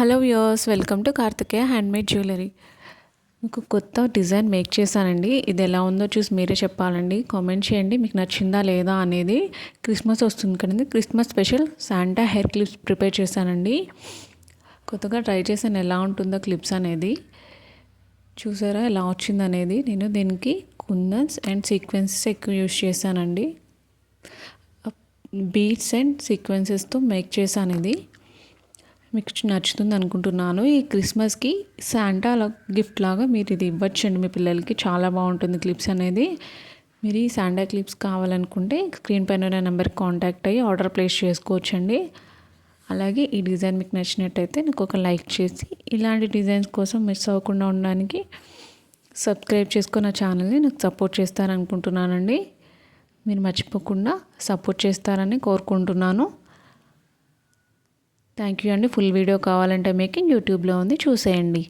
Hello viewers, welcome to Karthikeya handmade jewellery. మీకు కొత్త design make చేశానండి. ఇది ఎలా ఉందో చూసి మీరే చెప్పాలండి. కామెంట్ చేయండి మీకు నచ్చిందా లేదా అనేది. క్రిస్మస్ వస్తుంది కదండి, Christmas special Santa hair clips prepare చేశానండి. కొత్తగా ట్రై చేశాను ఎలా ఉంటుందో క్లిప్స్ అనేది. చూసారా ఎలా వచ్చింది అనేది. నేను దీనికి కుందన్స్ అండ్ సీక్వెన్సెస్ ఎక్కువ యూజ్ చేశానండి. బీడ్స్ అండ్ సీక్వెన్సెస్తో మేక్ చేశాను ఇది. మీకు నచ్చుతుంది అనుకుంటున్నాను. ఈ క్రిస్మస్కి శాంటా గిఫ్ట్ లాగా మీరు ఇది ఇవ్వచ్చండి మీ పిల్లలకి. చాలా బాగుంటుంది క్లిప్స్ అనేది. మీరు ఈ శాంటా క్లిప్స్ కావాలనుకుంటే స్క్రీన్ పైన ఉన్న నెంబర్కి కాంటాక్ట్ అయ్యి ఆర్డర్ ప్లేస్ చేసుకోవచ్చండి. అలాగే ఈ డిజైన్ మీకు నచ్చినట్టయితే నాకు ఒక లైక్ చేసి ఇలాంటి డిజైన్స్ కోసం మిస్ అవ్వకుండా ఉండడానికి సబ్స్క్రైబ్ చేసుకున్న ఛానల్ని నాకు సపోర్ట్ చేస్తారనుకుంటున్నానండి. మీరు మర్చిపోకుండా సపోర్ట్ చేస్తారని కోరుకుంటున్నాను. థ్యాంక్ యూ అండి. ఫుల్ వీడియో కావాలంటే మేకింగ్ యూట్యూబ్లో ఉంది, చూసేయండి.